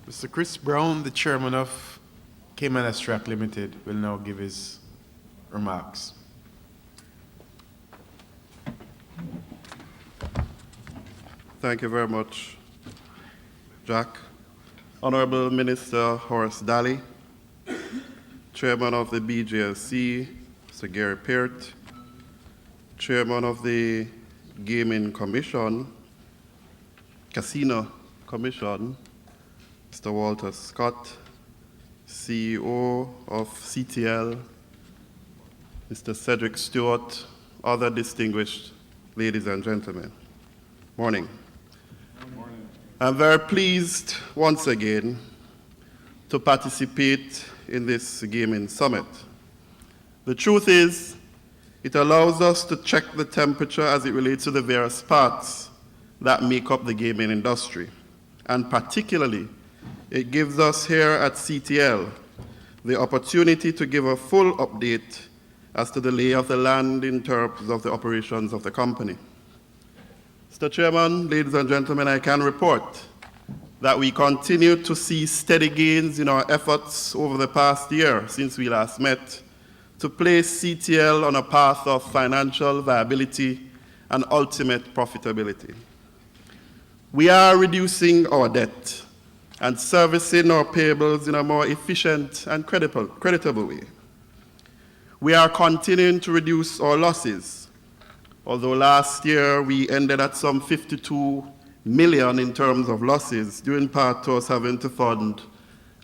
Mr. Chris Brown, the chairman of Caymanas Track Limited, will now give his remarks. Thank you very much, Jack. Honorable Minister Horace Daly, Chairman of the BJLC, Mr. Gary Peart, Chairman of the Gaming Commission, Casino Commission, Mr. Walter Scott, CEO of CTL, Mr. Cedric Stewart, other distinguished ladies and gentlemen. Morning. I'm very pleased once again to participate in this gaming summit. The truth is, it allows us to check the temperature as it relates to the various parts that make up the gaming industry. And particularly, it gives us here at CTL the opportunity to give a full update as to the lay of the land in terms of the operations of the company. Mr. Chairman, ladies and gentlemen, I can report that we continue to see steady gains in our efforts over the past year since we last met to place CTL on a path of financial viability and ultimate profitability. We are reducing our debt and servicing our payables in a more efficient and creditable way. We are continuing to reduce our losses. Although last year we ended at some 52 million in terms of losses, due in part to us having to fund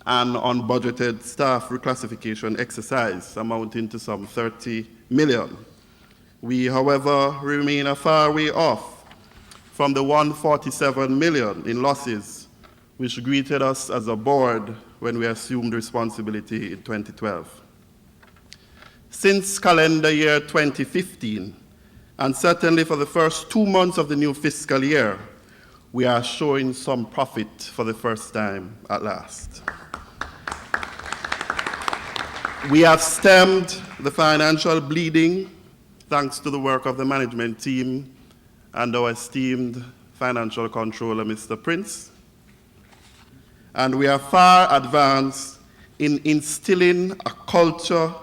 an unbudgeted staff reclassification exercise amounting to some 30 million. We, however, remain a far way off from the 147 million in losses which greeted us as a board when we assumed responsibility in 2012. Since calendar year 2015, and certainly for the first 2 months of the new fiscal year, we are showing some profit for the first time at last. We have stemmed the financial bleeding thanks to the work of the management team and our esteemed financial controller, Mr. Prince. And we are far advanced in instilling a culture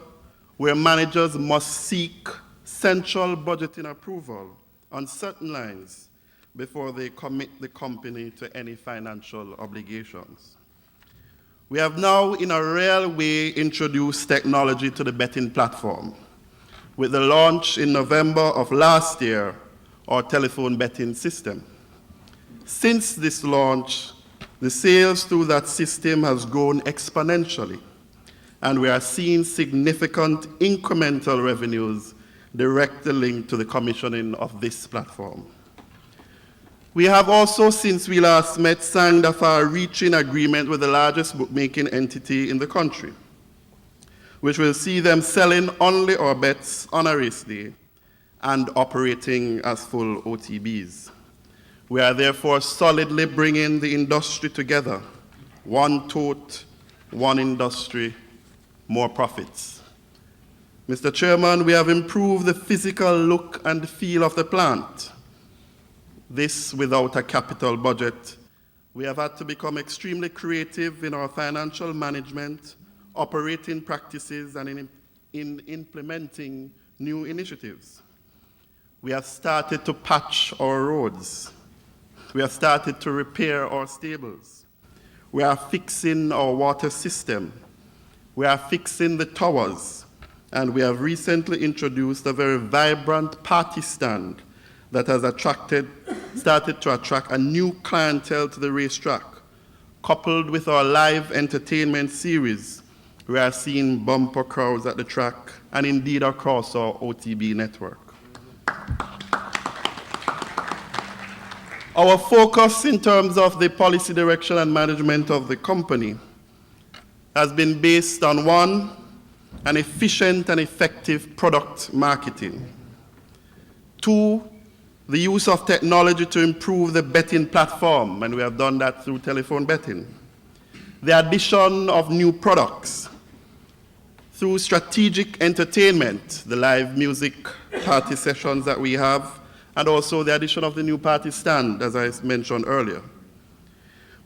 where managers must seek central budgeting approval on certain lines before they commit the company to any financial obligations. We have now, in a real way, introduced technology to the betting platform with the launch in November of last year, our telephone betting system. Since this launch, the sales through that system has grown exponentially, and we are seeing significant incremental revenues directly linked to the commissioning of this platform. We have also, since we last met, signed a far-reaching agreement with the largest bookmaking entity in the country, which will see them selling only our bets on a race day and operating as full OTBs. We are therefore solidly bringing the industry together. One tote, one industry, more profits. Mr. Chairman, we have improved the physical look and feel of the plant. This without a capital budget. We have had to become extremely creative in our financial management, operating practices, and in implementing new initiatives. We have started to patch our roads. We have started to repair our stables. We are fixing our water system. We are fixing the towers. And we have recently introduced a very vibrant party stand that has started to attract a new clientele to the racetrack. Coupled with our live entertainment series, we are seeing bumper crowds at the track and indeed across our OTB network. Our focus in terms of the policy direction and management of the company has been based on one, an efficient and effective product marketing. Two, the use of technology to improve the betting platform, and we have done that through telephone betting. The addition of new products through strategic entertainment, the live music party sessions that we have, and also the addition of the new party stand, as I mentioned earlier.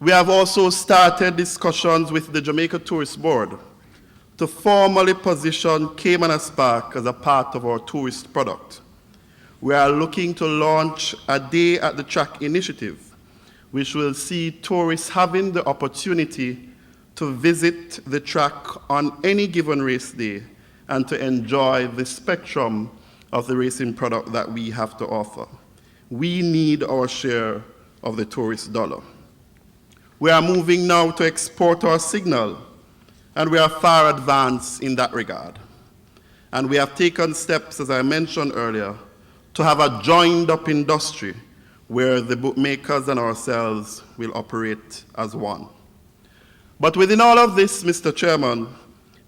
We have also started discussions with the Jamaica Tourist Board to formally position Caymanas Park as a part of our tourist product. We are looking to launch a Day at the Track initiative, which will see tourists having the opportunity to visit the track on any given race day and to enjoy the spectrum of the racing product that we have to offer. We need our share of the tourist dollar. We are moving now to export our signal, and we are far advanced in that regard. And we have taken steps, as I mentioned earlier, to have a joined-up industry where the bookmakers and ourselves will operate as one. But within all of this, Mr. Chairman,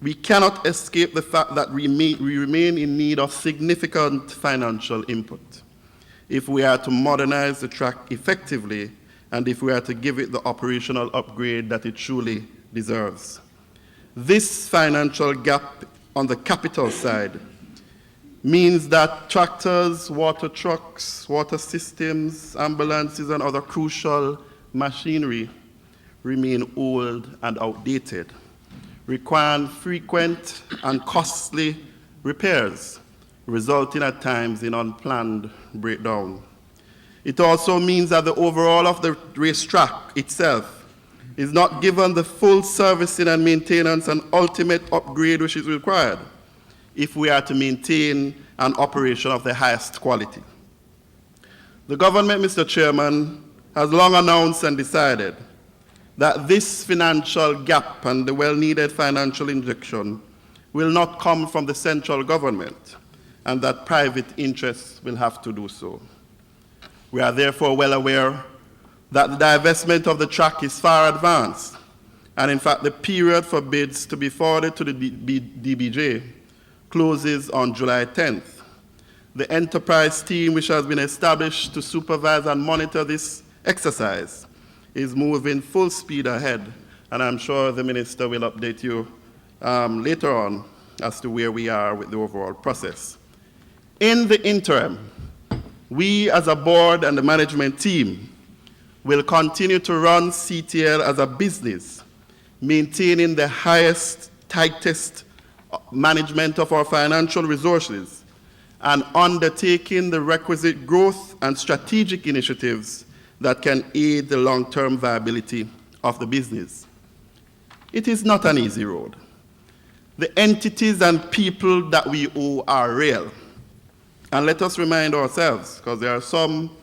we cannot escape the fact that we remain in need of significant financial input if we are to modernize the track effectively and if we are to give it the operational upgrade that it truly deserves. This financial gap on the capital side means that tractors, water trucks, water systems, ambulances, and other crucial machinery remain old and outdated, requiring frequent and costly repairs, resulting at times in unplanned breakdown. It also means that the overall of the racetrack itself is not given the full servicing and maintenance and ultimate upgrade which is required if we are to maintain an operation of the highest quality. The government, Mr. Chairman, has long announced and decided that this financial gap and the well-needed financial injection will not come from the central government, and that private interests will have to do so. We are therefore well aware that the divestment of the track is far advanced, and in fact the period for bids to be forwarded to the DBJ closes on July 10th. The enterprise team which has been established to supervise and monitor this exercise is moving full speed ahead, and I'm sure the Minister will update you later on as to where we are with the overall process. In the interim, we as a board and the management team will continue to run CTL as a business, maintaining the highest, tightest management of our financial resources and undertaking the requisite growth and strategic initiatives that can aid the long-term viability of the business. It is not an easy road. The entities and people that we owe are real. And let us remind ourselves, because there are some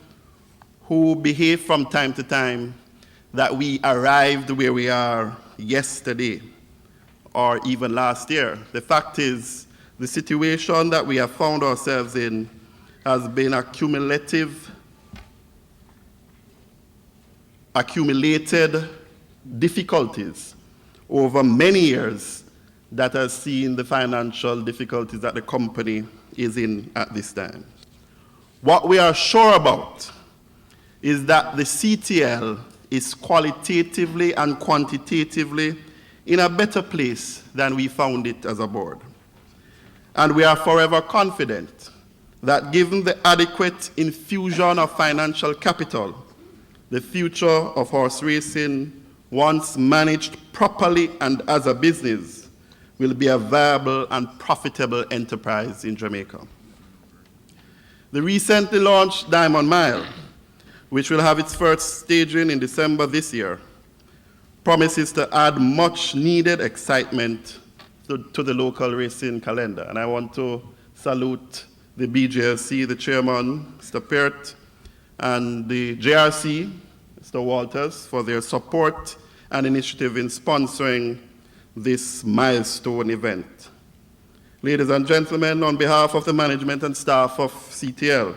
who behave from time to time that we arrived where we are yesterday or even last year. The fact is, the situation that we have found ourselves in has been accumulated difficulties over many years that has seen the financial difficulties that the company is in at this time. What we are sure about is that the CTL is qualitatively and quantitatively in a better place than we found it as a board. And we are forever confident that given the adequate infusion of financial capital, the future of horse racing, once managed properly and as a business, will be a viable and profitable enterprise in Jamaica. The recently launched Diamond Mile, which will have its first staging in December this year, promises to add much needed excitement to the local racing calendar. And I want to salute the BJSC, the chairman, Mr. Peart, and the JRC, Mr. Walters, for their support and initiative in sponsoring this milestone event. Ladies and gentlemen, on behalf of the management and staff of CTL,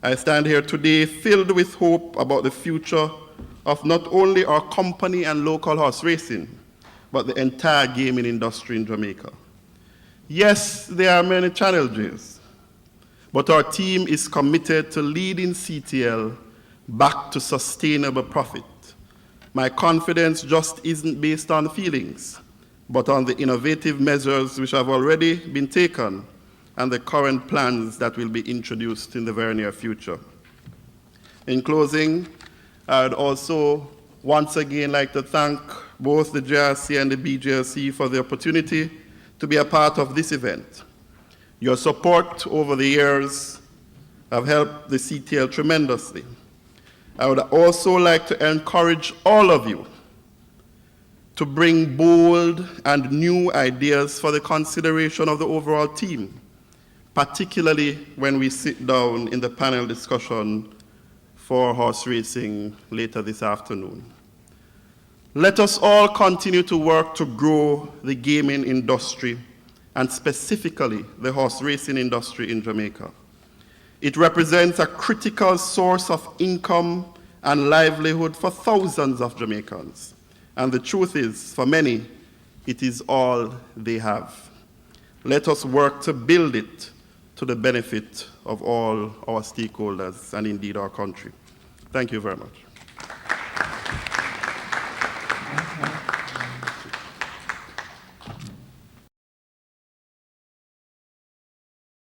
I stand here today filled with hope about the future of not only our company and local horse racing, but the entire gaming industry in Jamaica. Yes, there are many challenges, but our team is committed to leading CTL back to sustainable profit. My confidence just isn't based on feelings, but on the innovative measures which have already been taken and the current plans that will be introduced in the very near future. In closing, I would also once again like to thank both the JRC and the BJRC for the opportunity to be a part of this event. Your support over the years have helped the CTL tremendously. I would also like to encourage all of you to bring bold and new ideas for the consideration of the overall team, particularly when we sit down in the panel discussion for horse racing later this afternoon. Let us all continue to work to grow the gaming industry and specifically the horse racing industry in Jamaica. It represents a critical source of income and livelihood for thousands of Jamaicans. And the truth is, for many, it is all they have. Let us work to build it to the benefit of all our stakeholders and indeed our country. Thank you very much.